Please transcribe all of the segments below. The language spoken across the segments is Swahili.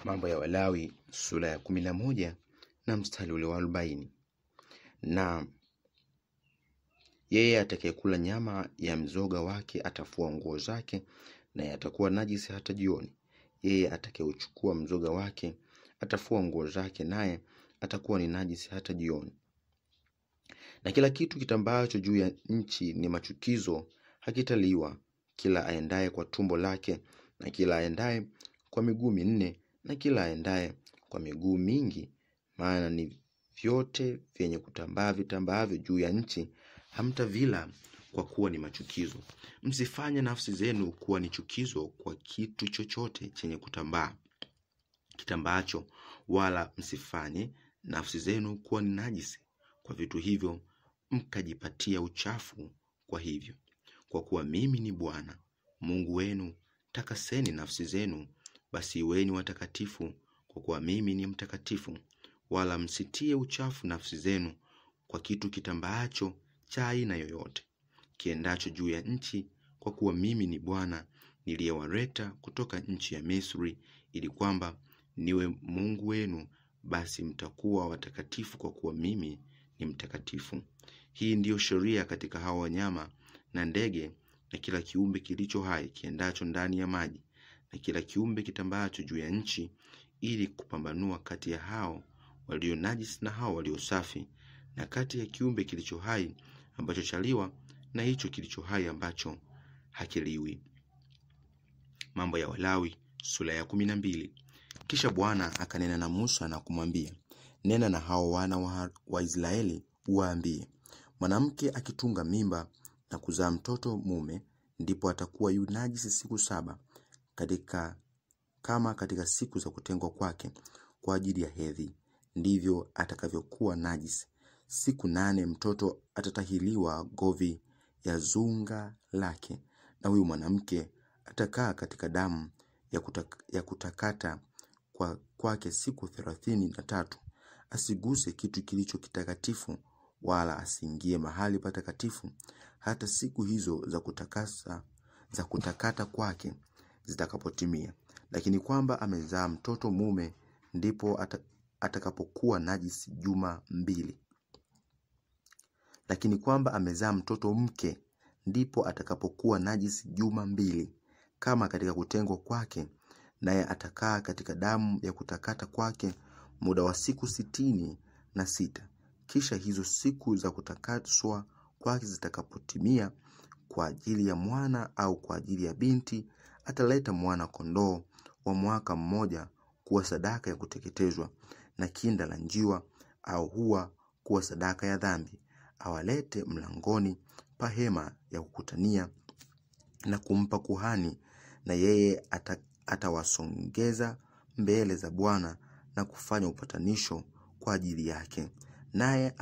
Mambo ya Walawi sura ya 11 na mstari ule wa 40. Na yeye atakayekula nyama ya mzoga wake atafua nguo zake, na atakuwa najisi hata jioni. Yeye atakayeuchukua mzoga wake atafua nguo zake, naye atakuwa ni najisi hata jioni. Na kila kitu kitambaacho juu ya nchi ni machukizo hakitaliwa, kila aendaye kwa tumbo lake, na kila aendaye kwa miguu minne, na kila aendaye kwa miguu mingi, maana ni vyote vyenye kutambaa vitambaavyo juu ya nchi, hamtavila kwa kuwa ni machukizo. Msifanye nafsi zenu kuwa ni chukizo kwa kitu chochote chenye kutambaa kitambaacho, wala msifanye nafsi zenu kuwa ni najisi kwa vitu hivyo, mkajipatia uchafu kwa hivyo. Kwa kuwa mimi ni Bwana Mungu wenu, takaseni nafsi zenu, basi iweni watakatifu, kwa kuwa mimi ni mtakatifu. Wala msitie uchafu nafsi zenu kwa kitu kitambaacho cha aina yoyote kiendacho juu ya nchi, kwa kuwa mimi ni Bwana niliyewaleta kutoka nchi ya Misri, ili kwamba niwe Mungu wenu. Basi mtakuwa watakatifu, kwa kuwa mimi ni mtakatifu. Hii ndiyo sheria katika hao wanyama na ndege na kila kiumbe kilicho hai kiendacho ndani ya maji, na kila kiumbe kitambaacho juu ya nchi, ili kupambanua kati ya hao walio najisi na hao walio safi, na kati ya kiumbe kilicho hai ambacho chaliwa na hicho kilicho hai ambacho hakiliwi. Mambo ya Walawi sura ya 12. Kisha Bwana akanena na Musa na kumwambia, nena na hao wana wa Israeli uwaambie, mwanamke akitunga mimba na kuzaa mtoto mume, ndipo atakuwa yu najisi siku 7 kama katika siku za kutengwa kwake kwa ajili ya hedhi, ndivyo atakavyokuwa najisi. Siku 8 mtoto atatahiliwa govi ya zunga lake, na huyu mwanamke atakaa katika damu ya kutakata kwake siku 33. Asiguse kitu kilicho kitakatifu, wala asiingie mahali patakatifu hata siku hizo za kutakata kwake zitakapotimia. Lakini kwamba amezaa mtoto mume, ndipo atakapokuwa najisi juma 2. Lakini kwamba amezaa mtoto mke, ndipo atakapokuwa najisi juma 2 kama katika kutengwa kwake, naye atakaa katika damu ya kutakata kwake muda wa siku 66. Kisha hizo siku za kutakaswa kwake zitakapotimia, kwa ajili ya mwana au kwa ajili ya binti, ataleta mwana kondoo wa mwaka mmoja kuwa sadaka ya kuteketezwa, na kinda la njiwa au hua kuwa sadaka ya dhambi. Awalete mlangoni pa hema ya kukutania na kumpa kuhani, na yeye atawasongeza mbele za Bwana na kufanya upatanisho kwa ajili yake. Naye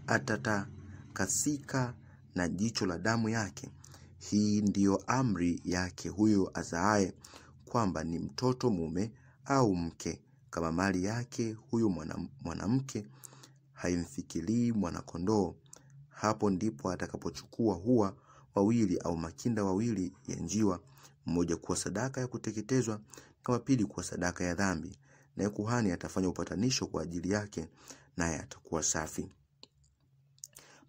atatakasika na jicho la damu yake. Hii ndiyo amri yake huyo azaaye, kwamba ni mtoto mume au mke, kama mali yake huyo mwanamke haimfikilii mwana-kondoo. Hapo ndipo atakapochukua hua wawili au makinda wawili ya njiwa, mmoja kuwa sadaka ya kuteketezwa na wa pili kuwa sadaka ya dhambi, na kuhani atafanya upatanisho kwa ajili yake, naye atakuwa safi.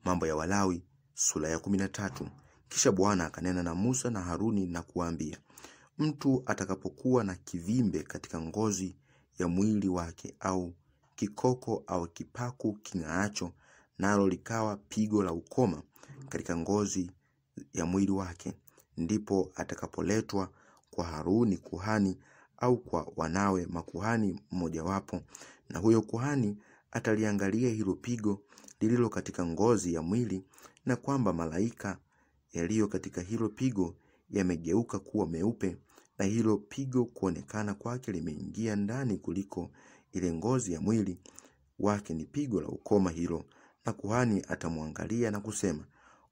Mambo ya Walawi sura ya 13. Kisha Bwana akanena na Musa na Haruni na kuambia, mtu atakapokuwa na kivimbe katika ngozi ya mwili wake, au kikoko au kipaku king'aacho, nalo likawa pigo la ukoma katika ngozi ya mwili wake, ndipo atakapoletwa kwa Haruni kuhani, au kwa wanawe makuhani mmojawapo, na huyo kuhani ataliangalia hilo pigo lililo katika ngozi ya mwili, na kwamba malaika yaliyo katika hilo pigo yamegeuka kuwa meupe, na hilo pigo kuonekana kwake limeingia ndani kuliko ile ngozi ya mwili wake, ni pigo la ukoma hilo. Na kuhani atamwangalia na kusema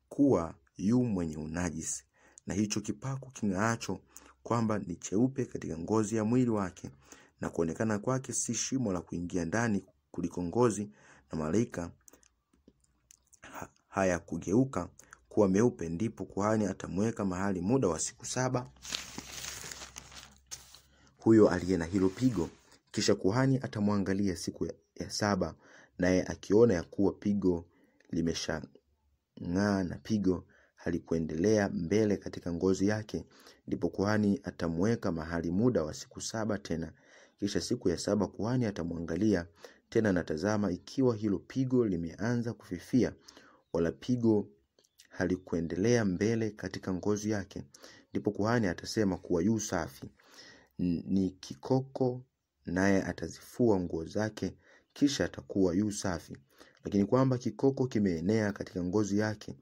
kuwa yu mwenye unajisi. Na hicho kipaku king'aacho kwamba ni cheupe katika ngozi ya mwili wake, na kuonekana kwake si shimo la kuingia ndani kuliko ngozi, na malaika haya kugeuka kuwa meupe, ndipo kuhani atamweka mahali muda wa siku 7. huyo aliye na hilo pigo. Kisha kuhani atamwangalia siku ya 7, naye akiona ya kuwa pigo limeshang'aa na pigo halikuendelea mbele katika ngozi yake, ndipo kuhani atamweka mahali muda wa siku 7 tena. Kisha siku ya 7 kuhani atamwangalia tena, na tazama, ikiwa hilo pigo limeanza kufifia wala pigo halikuendelea mbele katika ngozi yake, ndipo kuhani atasema kuwa yu safi, ni kikoko, naye atazifua nguo zake, kisha atakuwa yu safi. Lakini kwamba kikoko kimeenea katika ngozi yake,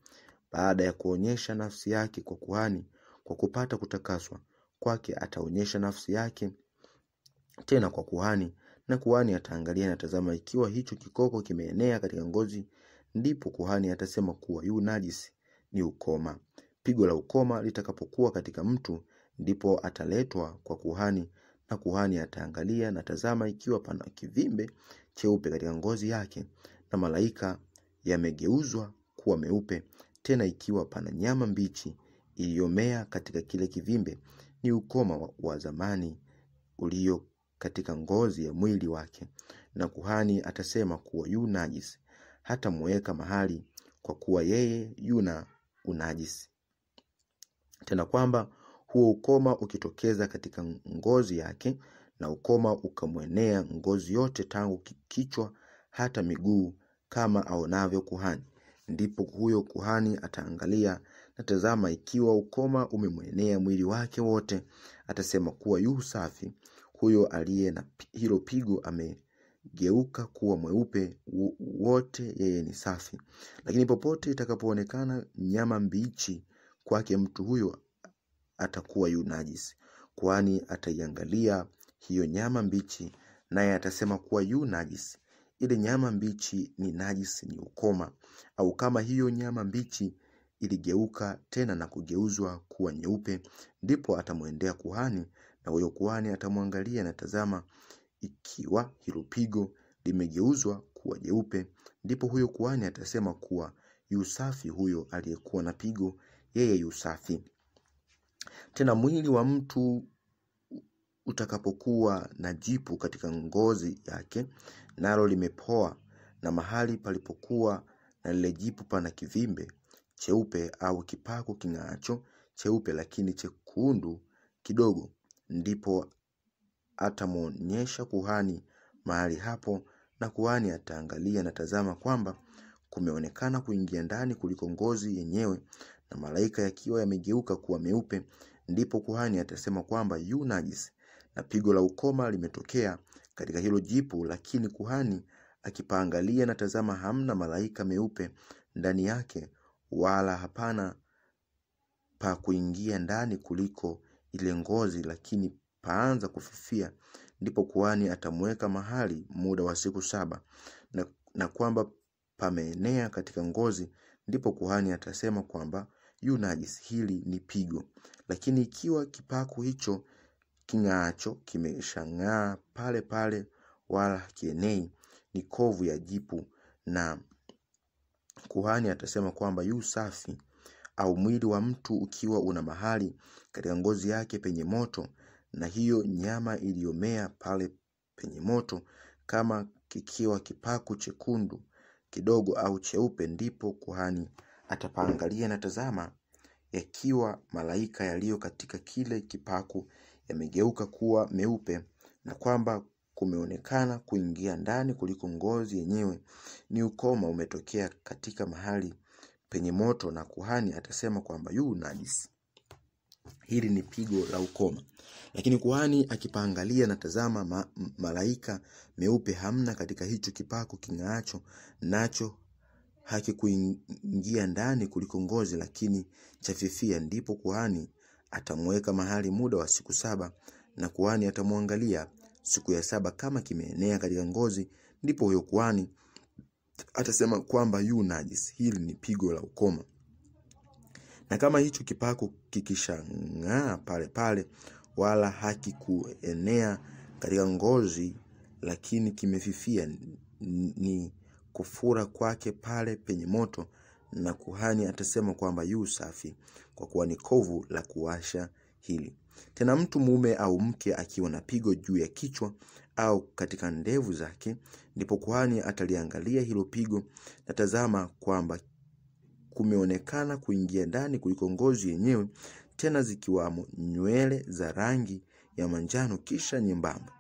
baada ya kuonyesha nafsi yake kwa kuhani kwa kupata kutakaswa kwake, ataonyesha nafsi yake tena kwa kuhani, na kuhani ataangalia na tazama, ikiwa hicho kikoko kimeenea katika ngozi, ndipo kuhani atasema kuwa yu najisi, ni ukoma. Pigo la ukoma litakapokuwa katika mtu, ndipo ataletwa kwa kuhani, na kuhani ataangalia na tazama, ikiwa pana kivimbe cheupe katika ngozi yake, na malaika yamegeuzwa kuwa meupe, tena ikiwa pana nyama mbichi iliyomea katika kile kivimbe, ni ukoma wa zamani ulio katika ngozi ya mwili wake, na kuhani atasema kuwa yu najisi, hata muweka mahali, kwa kuwa yeye yuna unajisi. Tena kwamba huo ukoma ukitokeza katika ngozi yake, na ukoma ukamwenea ngozi yote tangu kichwa hata miguu, kama aonavyo kuhani, ndipo huyo kuhani ataangalia na tazama, ikiwa ukoma umemwenea mwili wake wote, atasema kuwa yu safi, huyo aliye na hilo pigo amegeuka kuwa mweupe wote, yeye ni safi. Lakini popote itakapoonekana nyama mbichi kwake, mtu huyo atakuwa yu najisi. Kuhani ataiangalia hiyo nyama mbichi, naye atasema kuwa yu najisi. Ile nyama mbichi ni najisi, ni ukoma. Au kama hiyo nyama mbichi iligeuka tena na kugeuzwa kuwa nyeupe, ndipo atamwendea kuhani, na huyo kuhani atamwangalia na tazama, ikiwa hilo pigo limegeuzwa kuwa jeupe, ndipo huyo kuhani atasema kuwa yu safi, huyo aliyekuwa na pigo, yeye yu safi. Tena mwili wa mtu utakapokuwa na jipu katika ngozi yake, nalo limepoa, na mahali palipokuwa na lile jipu pana kivimbe cheupe au kipaku king'aacho cheupe lakini chekundu kidogo, ndipo atamwonyesha kuhani mahali hapo, na kuhani ataangalia na tazama kwamba kumeonekana kuingia ndani kuliko ngozi yenyewe, na malaika yakiwa yamegeuka kuwa meupe, ndipo kuhani atasema kwamba yu najisi, na pigo la ukoma limetokea katika hilo jipu. Lakini kuhani akipaangalia na tazama, hamna malaika meupe ndani yake, wala hapana pa kuingia ndani kuliko ile ngozi, lakini paanza kufifia, ndipo kuhani atamweka mahali muda wa siku 7, na kwamba pameenea katika ngozi, ndipo kuhani atasema kwamba yu najisi, hili ni pigo. Lakini ikiwa kipaku hicho king'aacho kimeshang'aa pale pale, wala kienei, ni kovu ya jipu, na kuhani atasema kwamba yu safi. Au mwili wa mtu ukiwa una mahali katika ngozi yake penye moto, na hiyo nyama iliyomea pale penye moto, kama kikiwa kipaku chekundu kidogo au cheupe, ndipo kuhani atapaangalia na tazama, yakiwa malaika yaliyo katika kile kipaku yamegeuka kuwa meupe, na kwamba kumeonekana kuingia ndani kuliko ngozi yenyewe, ni ukoma umetokea katika mahali penye moto, na kuhani atasema kwamba yu najisi. Hili ni pigo la ukoma. Lakini kuhani akipaangalia na tazama, malaika meupe hamna katika hicho kipaku king'aacho, nacho hakikuingia ndani kuliko ngozi, lakini chafifia, ndipo kuhani atamweka mahali muda wa siku 7, na kuhani atamwangalia siku ya 7 kama kimeenea katika ngozi, ndipo huyo kuhani atasema kwamba yu najisi. Hili ni pigo la ukoma. Na kama hicho kipaku kikishang'aa pale pale, wala hakikuenea katika ngozi, lakini kimefifia, ni kufura kwake pale penye moto, na kuhani atasema kwamba yu safi, kwa kuwa ni kovu la kuwasha hili. Tena mtu mume au mke akiwa na pigo juu ya kichwa au katika ndevu zake, ndipo kuhani ataliangalia hilo pigo, na tazama kwamba kumeonekana kuingia ndani kuliko ngozi yenyewe, tena zikiwamo nywele za rangi ya manjano kisha nyembamba.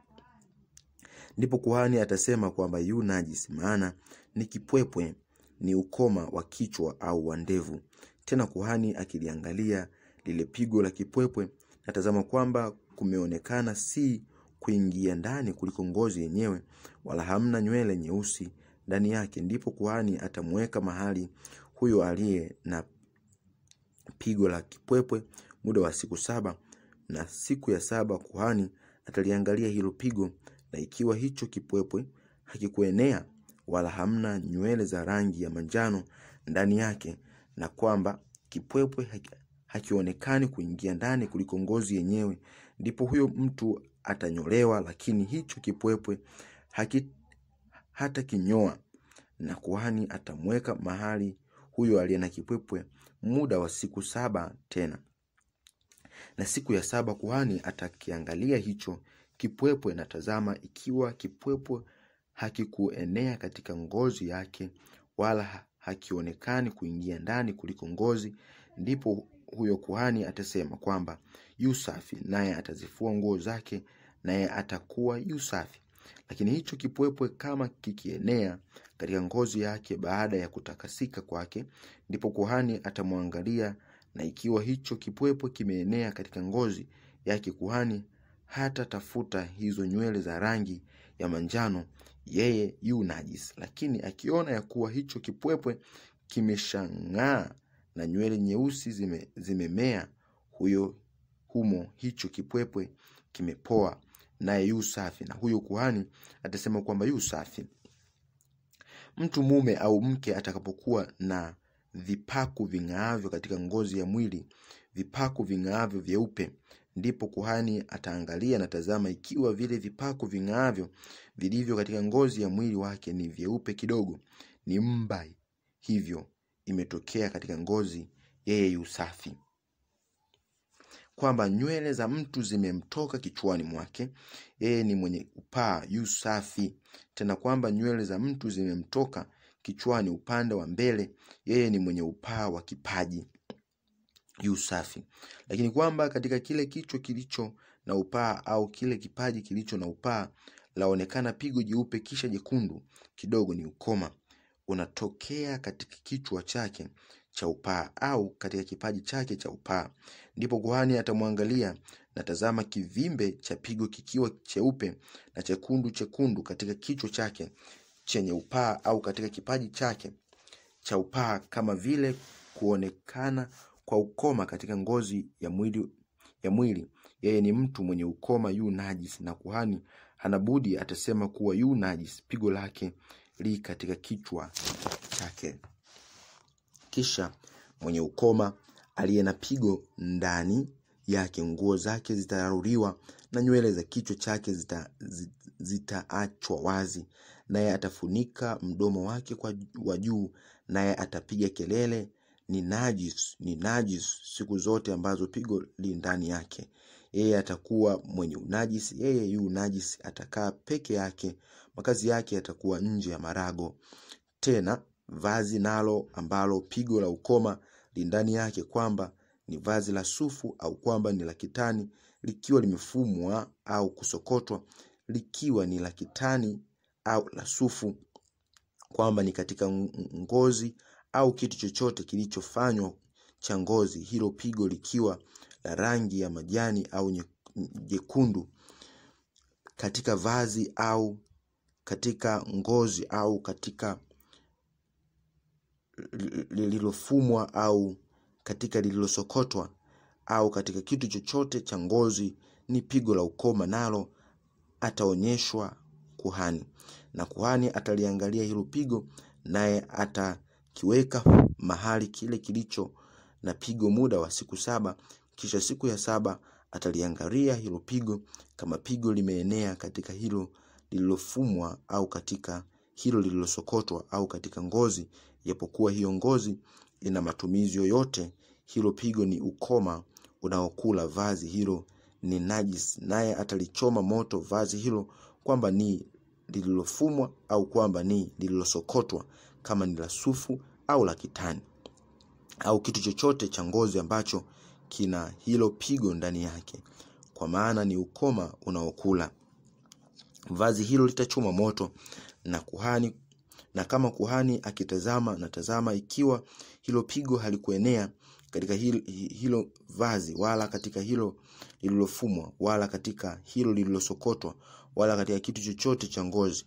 Ndipo kuhani atasema kwamba yu najisi, maana ni kipwepwe, ni ukoma wa kichwa au wa ndevu. Tena kuhani akiliangalia lile pigo la kipwepwe, atazama kwamba kumeonekana si kuingia ndani kuliko ngozi yenyewe, wala hamna nywele nyeusi ndani yake, ndipo kuhani atamweka mahali huyo aliye na pigo la kipwepwe muda wa siku 7, na siku ya 7 kuhani ataliangalia hilo pigo, na ikiwa hicho kipwepwe hakikuenea wala hamna nywele za rangi ya manjano ndani yake, na kwamba kipwepwe hakionekani kuingia ndani kuliko ngozi yenyewe, ndipo huyo mtu atanyolewa, lakini hicho kipwepwe hata kinyoa, na kuhani atamweka mahali huyo aliye na kipwepwe muda wa siku 7 tena. Na siku ya 7 kuhani atakiangalia hicho kipwepwe, na tazama ikiwa kipwepwe hakikuenea katika ngozi yake wala hakionekani kuingia ndani kuliko ngozi, ndipo huyo kuhani atasema kwamba yu safi, naye atazifua nguo zake, naye atakuwa yu safi. Lakini hicho kipwepwe kama kikienea katika ngozi yake baada ya kutakasika kwake, ndipo kuhani atamwangalia, na ikiwa hicho kipwepwe kimeenea katika ngozi yake, kuhani hata tafuta hizo nywele za rangi ya manjano, yeye yu najisi. Lakini akiona ya kuwa hicho kipwepwe kimeshang'aa na nywele nyeusi zimemea humo, hicho kipwepwe kimepoa, naye yu safi, na huyo kuhani atasema kwamba yu safi. Mtu mume au mke atakapokuwa na vipaku ving'aavyo katika ngozi ya mwili, vipaku ving'aavyo vyeupe, ndipo kuhani ataangalia, na tazama ikiwa vile vipaku ving'aavyo vilivyo katika ngozi ya mwili wake ni vyeupe kidogo, ni mba hivyo imetokea katika ngozi, yeye yu safi. Kwamba nywele za mtu zimemtoka kichwani mwake, yeye ni mwenye upaa, yu safi. Tena kwamba nywele za mtu zimemtoka kichwani upande wa mbele, yeye ni mwenye upaa wa kipaji, yu safi. Lakini kwamba katika kile kichwa kilicho na upaa au kile kipaji kilicho na upaa laonekana pigo jeupe kisha jekundu kidogo, ni ukoma unatokea katika kichwa chake cha upaa au katika kipaji chake cha upaa, ndipo kuhani atamwangalia, na tazama kivimbe cha pigo kikiwa cheupe na chekundu katika kichwa chake chenye upaa au katika kipaji chake cha upaa, kama vile kuonekana kwa ukoma katika ngozi ya mwili, yeye ni mtu mwenye ukoma, yu najisi, na kuhani hanabudi atasema kuwa yu najisi, pigo lake li katika kichwa chake. Kisha mwenye ukoma aliye na pigo ndani yake, nguo zake zitararuliwa na nywele za kichwa chake zitaachwa wazi, naye atafunika mdomo wake kwa juu, naye atapiga kelele, ni najis siku zote ambazo pigo li ndani yake. Yeye atakuwa mwenye unajisi, yeye yu najisi, atakaa peke yake, makazi yake yatakuwa nje ya marago. Tena vazi nalo ambalo pigo la ukoma li ndani yake, kwamba ni vazi la sufu au kwamba ni la kitani, likiwa limefumwa au kusokotwa, likiwa ni la kitani au la sufu, kwamba ni katika ngozi au kitu chochote kilichofanywa cha ngozi, hilo pigo likiwa la rangi ya majani au jekundu, katika vazi au katika ngozi au katika lililofumwa au katika lililosokotwa au katika kitu chochote cha ngozi, ni pigo la ukoma, nalo ataonyeshwa kuhani, na kuhani ataliangalia hilo pigo, naye atakiweka mahali kile kilicho na pigo muda wa siku 7. Kisha siku ya 7 ataliangalia hilo pigo, kama pigo limeenea katika hilo lililofumwa au katika hilo lililosokotwa au katika ngozi, japokuwa hiyo ngozi ina matumizi yoyote, hilo pigo ni ukoma unaokula vazi hilo ni najisi, naye atalichoma moto vazi hilo, kwamba ni lililofumwa au kwamba ni lililosokotwa, kama ni la sufu au la kitani, au kitu chochote cha ngozi ambacho kina hilo pigo ndani yake, kwa maana ni ukoma unaokula. Vazi hilo litachoma moto na kama kuhani akitazama, na tazama, ikiwa hilo pigo halikuenea katika hilo vazi, wala katika hilo lililofumwa, wala katika hilo lililosokotwa, wala katika kitu chochote cha ngozi,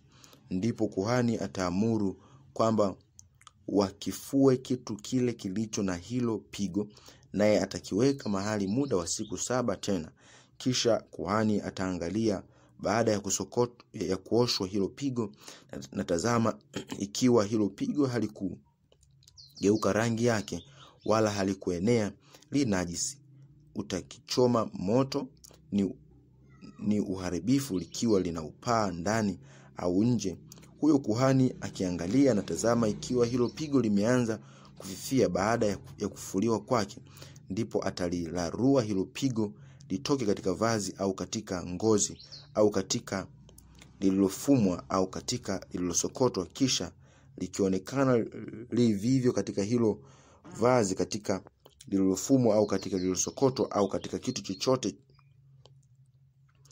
ndipo kuhani ataamuru kwamba wakifue kitu kile kilicho na hilo pigo, naye atakiweka mahali muda wa siku 7 tena. Kisha kuhani ataangalia baada ya kuoshwa hilo pigo, na tazama, ikiwa hilo pigo halikugeuka rangi yake wala halikuenea, li najisi, utakichoma moto. Ni uharibifu likiwa lina upaa ndani au nje. Huyo kuhani akiangalia na tazama, ikiwa hilo pigo limeanza kufifia baada ya kufuliwa kwake, ndipo atalilarua hilo pigo litoke katika vazi au katika ngozi au katika lililofumwa au katika lililosokotwa. Kisha likionekana livivyo katika hilo vazi, katika lililofumwa au katika lililosokotwa au katika kitu chochote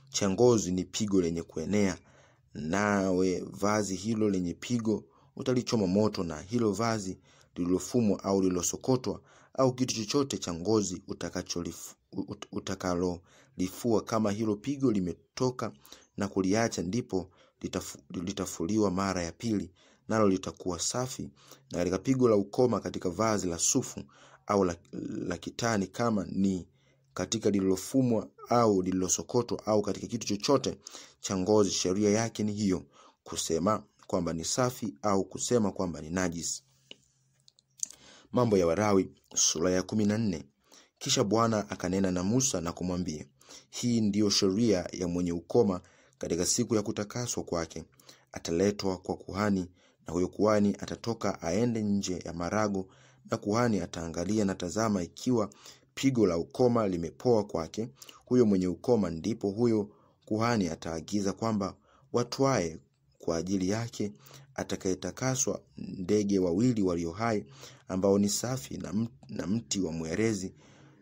cha ngozi, ni pigo lenye kuenea, nawe vazi hilo lenye pigo utalichoma moto, na hilo vazi lililofumwa au lililosokotwa au kitu chochote cha ngozi utakalolifua, kama hilo pigo limetoka na kuliacha, ndipo litafuliwa mara ya pili, nalo litakuwa safi. Na katika pigo la ukoma katika vazi la sufu au la kitani, kama ni katika lililofumwa au lililosokotwa au katika kitu chochote cha ngozi, sheria yake ni hiyo, kusema kwamba ni safi au kusema kwamba ni najisi. Mambo ya Walawi sura ya 14. Kisha Bwana akanena na Musa na kumwambia, hii ndiyo sheria ya mwenye ukoma katika siku ya kutakaswa kwake. Ataletwa kwa kuhani, na huyo kuhani atatoka aende nje ya marago, na kuhani ataangalia na tazama, ikiwa pigo la ukoma limepoa kwake huyo mwenye ukoma, ndipo huyo kuhani ataagiza kwamba watwae kwa ajili yake atakayetakaswa ndege wawili walio hai, ambao ni safi, na mti wa mwerezi,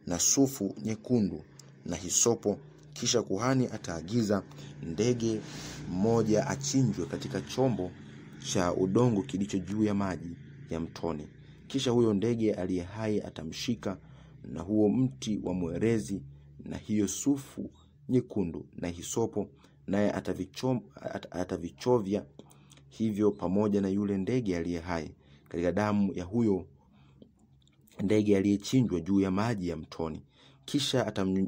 na sufu nyekundu, na hisopo. Kisha kuhani ataagiza ndege mmoja achinjwe katika chombo cha udongo kilicho juu ya maji ya mtoni. Kisha huyo ndege aliye hai atamshika na huo mti wa mwerezi, na hiyo sufu nyekundu, na hisopo, naye atavichovya hivyo pamoja na yule ndege aliye hai katika damu ya huyo ndege aliyechinjwa juu ya maji ya mtoni. Kisha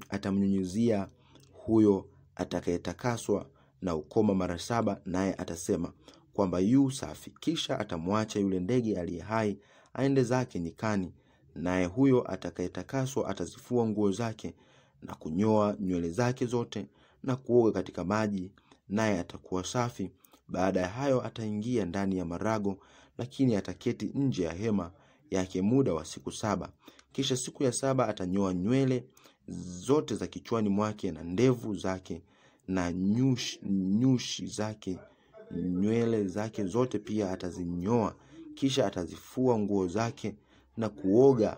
atamnyunyizia huyo atakayetakaswa na ukoma mara 7, naye atasema kwamba yu safi. Kisha atamwacha yule ndege aliye hai aende zake nyikani, naye huyo atakayetakaswa atazifua nguo zake na kunyoa nywele zake zote na kuoga katika maji, naye atakuwa safi. Baada ya hayo ataingia ndani ya marago, lakini ataketi nje ya hema yake muda wa siku 7. Kisha siku ya 7 atanyoa nywele zote za kichwani mwake na ndevu zake na nyushi zake, nywele zake zote pia atazinyoa. Kisha atazifua nguo zake na kuoga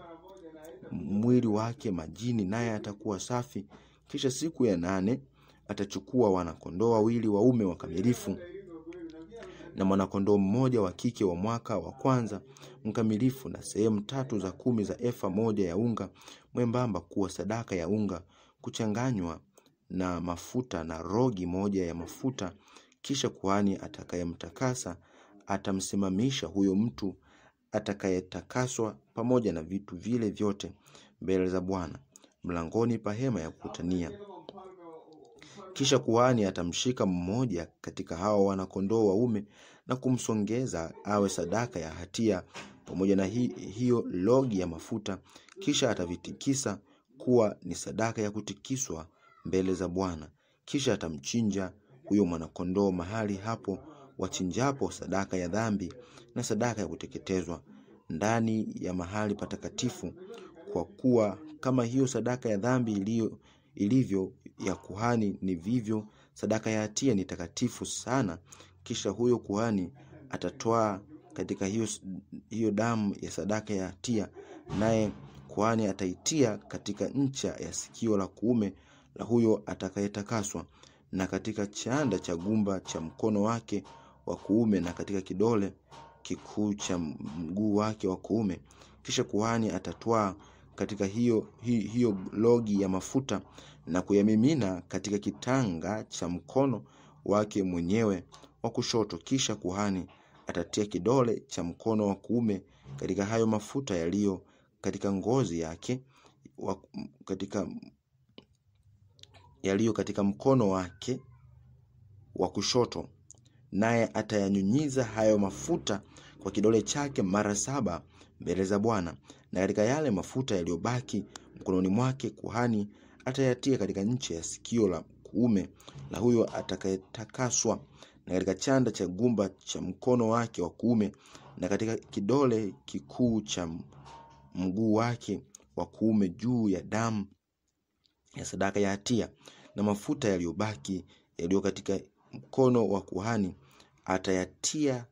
mwili wake majini, naye atakuwa safi. Kisha siku ya 8 atachukua wana-kondoo 2 waume wakamilifu na mwana-kondoo mmoja wa kike wa mwaka wa kwanza mkamilifu, na sehemu 3 za 10 za efa moja ya unga mwembamba kuwa sadaka ya unga kuchanganywa na mafuta, na rogi moja ya mafuta. Kisha kuhani atakayemtakasa atamsimamisha huyo mtu atakayetakaswa pamoja na vitu vile vyote mbele za Bwana mlangoni pa hema ya kukutania. Kisha kuhani atamshika mmoja katika hao wana-kondoo waume na kumsongeza awe sadaka ya hatia pamoja na hiyo logi ya mafuta. Kisha atavitikisa kuwa ni sadaka ya kutikiswa mbele za Bwana. Kisha atamchinja huyo mwana-kondoo mahali hapo wachinjapo sadaka ya dhambi na sadaka ya kuteketezwa ndani ya mahali patakatifu, kwa kuwa kama hiyo sadaka ya dhambi ilivyo ya kuhani ni vivyo, sadaka ya hatia ni takatifu sana. Kisha huyo kuhani atatoa katika hiyo damu ya sadaka ya hatia, naye kuhani ataitia katika ncha ya sikio la kuume la huyo atakayetakaswa, na katika chanda cha gumba cha mkono wake wa kuume, na katika kidole kikuu cha mguu wake wa kuume. Kisha kuhani atatwaa katika hiyo logi ya mafuta na kuyamimina katika kitanga cha mkono wake mwenyewe wa kushoto. Kisha kuhani atatia kidole cha mkono wa kuume katika hayo mafuta yaliyo katika ngozi yake katika mkono wake wa kushoto, naye atayanyunyiza hayo mafuta kwa kidole chake mara 7 mbele za Bwana. Na katika yale mafuta yaliyobaki mkononi mwake, kuhani atayatia katika ncha ya sikio la kuume la huyo atakayetakaswa, na katika chanda cha gumba cha mkono wake wa kuume, na katika kidole kikuu cha mguu wake wa kuume, juu ya damu ya sadaka ya hatia. Na mafuta yaliyobaki yaliyo katika mkono wa kuhani atayatia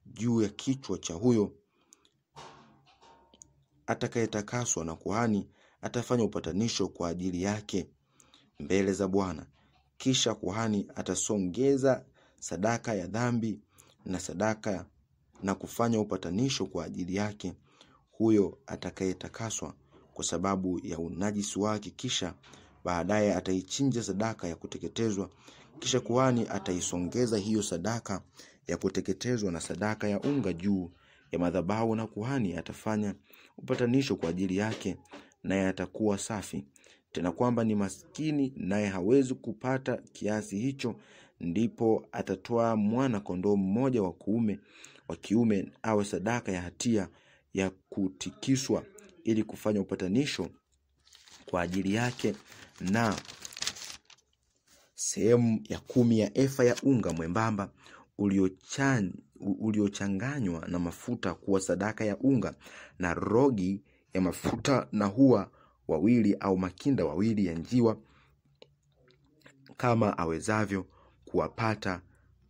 juu ya kichwa cha huyo atakayetakaswa, na kuhani atafanya upatanisho kwa ajili yake mbele za Bwana. Kisha kuhani atasongeza sadaka ya dhambi na sadaka na kufanya upatanisho kwa ajili yake huyo atakayetakaswa kwa sababu ya unajisi wake. Kisha baadaye ataichinja sadaka ya kuteketezwa. Kisha kuhani ataisongeza hiyo sadaka ya kuteketezwa na sadaka ya unga juu ya madhabahu, na kuhani atafanya upatanisho kwa ajili yake, naye atakuwa safi. Tena kwamba ni maskini naye hawezi kupata kiasi hicho, ndipo atatoa mwana kondoo mmoja wa kiume awe sadaka ya hatia ya kutikiswa, ili kufanya upatanisho kwa ajili yake, na sehemu ya 10 ya efa ya unga mwembamba uliochanganywa na mafuta kuwa sadaka ya unga, na rogi ya mafuta, na hua 2 au makinda 2 ya njiwa, kama awezavyo kuwapata.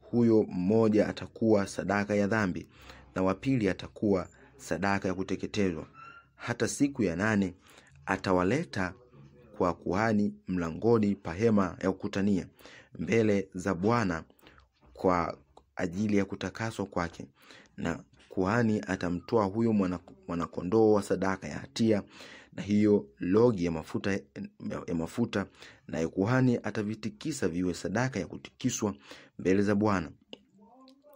Huyo mmoja atakuwa sadaka ya dhambi, na wa pili atakuwa sadaka ya kuteketezwa. Hata siku ya 8 atawaleta kwa kuhani mlangoni pa hema ya kukutania mbele za Bwana kwa ajili ya kutakaswa kwake, na kuhani atamtoa huyo mwana kondoo wa sadaka ya hatia na hiyo logi ya mafuta, na kuhani atavitikisa viwe sadaka ya kutikiswa mbele za Bwana.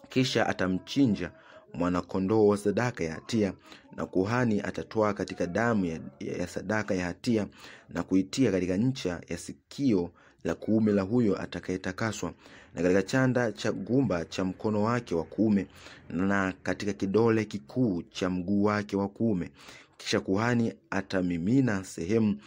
Kisha atamchinja mwana kondoo wa sadaka ya hatia, na kuhani atatoa katika damu ya sadaka ya hatia na kuitia katika ncha ya sikio la kuume la huyo atakayetakaswa, na katika chanda cha gumba cha mkono wake wa kuume, na katika kidole kikuu cha mguu wake wa kuume. Kisha kuhani atamimina sehemu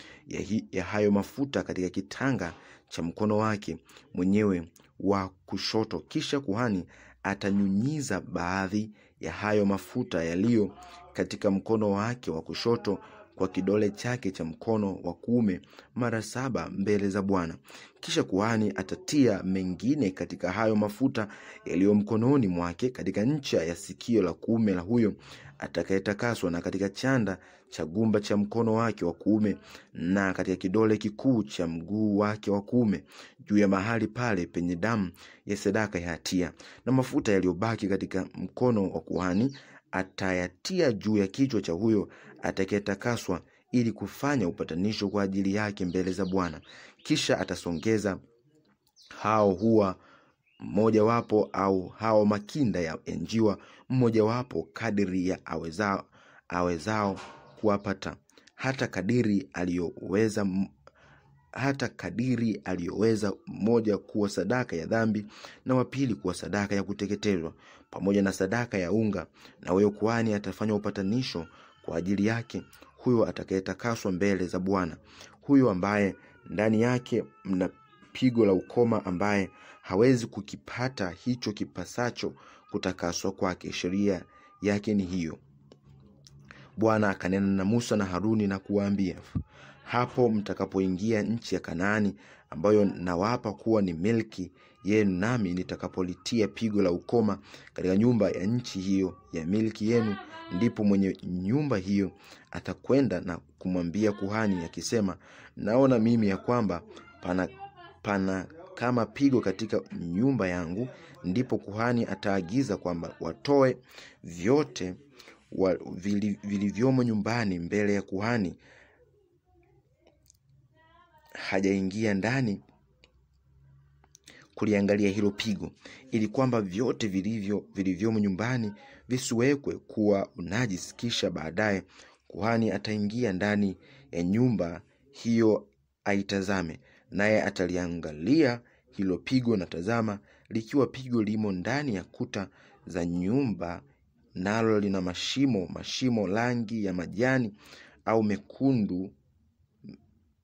ya hayo mafuta katika kitanga cha mkono wake mwenyewe wa kushoto. Kisha kuhani atanyunyiza baadhi ya hayo mafuta yaliyo katika mkono wake wa kushoto kwa kidole chake cha mkono wa kuume mara 7 mbele za Bwana. Kisha kuhani atatia mengine katika hayo mafuta yaliyo mkononi mwake katika ncha ya sikio la kuume la huyo atakayetakaswa, na katika chanda cha gumba cha mkono wake wa kuume, na katika kidole kikuu cha mguu wake wa kuume, juu ya mahali pale penye damu ya sadaka ya hatia. Na mafuta yaliyobaki katika mkono wa kuhani atayatia juu ya kichwa cha huyo atakayetakaswa, ili kufanya upatanisho kwa ajili yake mbele za Bwana. Kisha atasongeza hao hua mmoja wapo au hao makinda ya njiwa mmoja wapo kadiri ya awezao kuwapata, hata kadiri aliyoweza mmoja kuwa sadaka ya dhambi, na wa pili kuwa sadaka ya kuteketezwa pamoja na sadaka ya unga. Na huyo kuhani atafanya upatanisho kwa ajili yake huyo atakayetakaswa mbele za Bwana, huyo ambaye ndani yake mna pigo la ukoma, ambaye hawezi kukipata hicho kipasacho kutakaswa kwake. Sheria yake ni hiyo. Bwana akanena na Musa na Haruni na kuwaambia, hapo mtakapoingia nchi ya Kanaani ambayo nawapa kuwa ni milki yenu, nami nitakapolitia pigo la ukoma katika nyumba ya nchi hiyo ya milki yenu, ndipo mwenye nyumba hiyo atakwenda na kumwambia kuhani akisema, naona mimi ya kwamba pana kama pigo katika nyumba yangu. Ndipo kuhani ataagiza kwamba watoe vyote vilivyomo nyumbani mbele ya kuhani hajaingia ndani kuliangalia hilo pigo, ili kwamba vyote vilivyomo nyumbani visiwekwe kuwa unajisi. Kisha baadaye kuhani ataingia ndani ya nyumba hiyo aitazame, naye ataliangalia hilo pigo, na tazama, likiwa pigo limo ndani ya kuta za nyumba, nalo lina mashimo rangi ya majani au mekundu,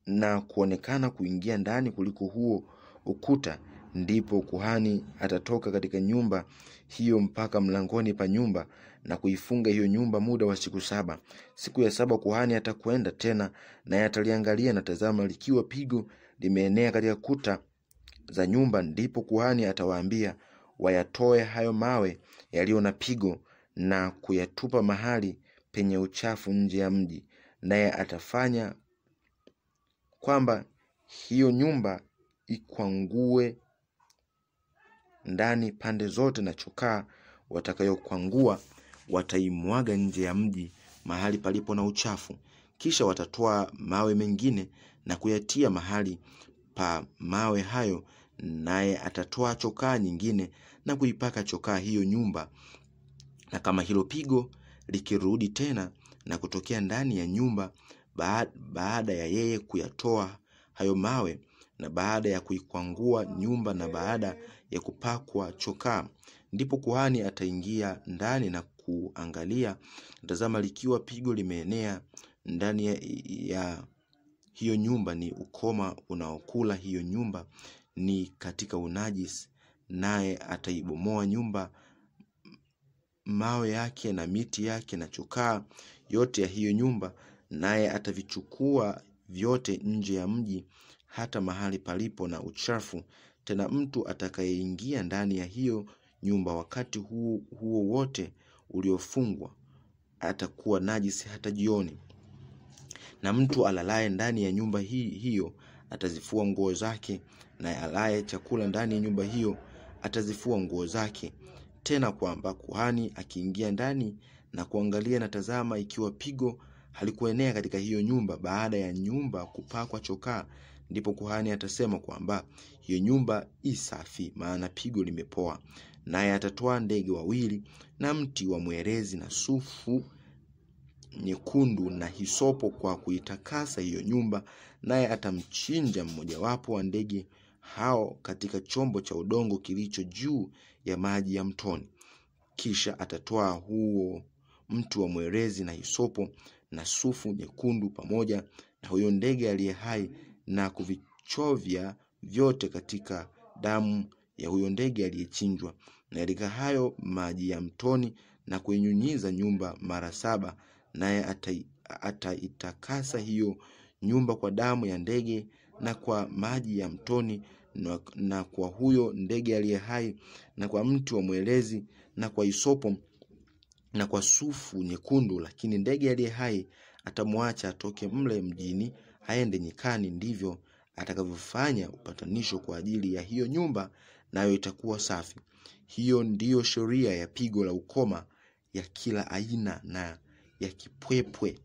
na kuonekana kuingia ndani kuliko huo ukuta, ndipo kuhani atatoka katika nyumba hiyo mpaka mlangoni pa nyumba na kuifunga hiyo nyumba muda wa siku 7. Siku ya 7 kuhani atakwenda tena, na ataliangalia, na tazama, likiwa pigo limeenea katika kuta za nyumba, ndipo kuhani atawaambia wayatoe hayo mawe yaliyo na pigo na kuyatupa mahali penye uchafu nje ya mji, naye atafanya kwamba hiyo nyumba ikwangue ndani pande zote, na chokaa watakayokwangua wataimwaga nje ya mji mahali palipo na uchafu. Kisha watatoa mawe mengine na kuyatia mahali pa mawe hayo, naye atatoa chokaa nyingine na kuipaka chokaa hiyo nyumba. Na kama hilo pigo likirudi tena na kutokea ndani ya nyumba baada ya yeye kuyatoa hayo mawe, na baada ya kuikwangua nyumba, na baada ya kupakwa chokaa, ndipo kuhani ataingia ndani na kuangalia, tazama, likiwa pigo limeenea ndani ya hiyo nyumba, ni ukoma unaokula hiyo nyumba, ni katika unajisi, naye ataibomoa nyumba, mawe yake na miti yake na chokaa yote ya hiyo nyumba, naye atavichukua vyote nje ya mji hata mahali palipo na uchafu. Tena mtu atakayeingia ndani ya hiyo nyumba wakati huo wote uliofungwa atakuwa najisi hata jioni. Na mtu alalaye ndani ya nyumba hiyo atazifua nguo zake, na alaye chakula ndani ya nyumba hiyo atazifua nguo zake. Tena kwamba kuhani akiingia ndani na kuangalia, na tazama, ikiwa pigo halikuenea katika hiyo nyumba baada ya nyumba kupakwa chokaa, ndipo kuhani atasema kwamba hiyo nyumba isafi, maana pigo limepoa. Naye atatoa ndege wawili na mti wa mwerezi na sufu nyekundu na hisopo kwa kuitakasa hiyo nyumba, naye atamchinja mmojawapo wa ndege hao katika chombo cha udongo kilicho juu ya maji ya mtoni. Kisha atatoa huo mti wa mwerezi na hisopo na sufu nyekundu pamoja na huyo ndege aliye hai, na kuvichovya vyote katika damu ya huyo ndege aliyechinjwa, na katika hayo maji ya mtoni, na kuinyunyiza nyumba mara 7. Naye ataitakasa hiyo nyumba kwa damu ya ndege na kwa maji ya mtoni, na kwa huyo ndege aliye hai, na kwa mti wa mwerezi, na kwa hisopo, na kwa sufu nyekundu. Lakini ndege aliye hai atamwacha atoke mle mjini aende nyikani. Ndivyo atakavyofanya upatanisho kwa ajili ya hiyo nyumba, nayo itakuwa safi. Hiyo ndiyo sheria ya pigo la ukoma ya kila aina, na ya kipwepwe,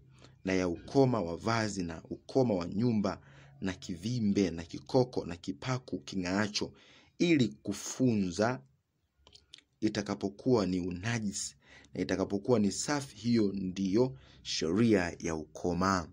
na ya ukoma wa vazi, na ukoma wa nyumba, na kivimbe, na kikoko, na kipaku king'aacho, ili kufunza itakapokuwa ni unajisi na itakapokuwa ni safi. Hiyo ndiyo sheria ya ukoma.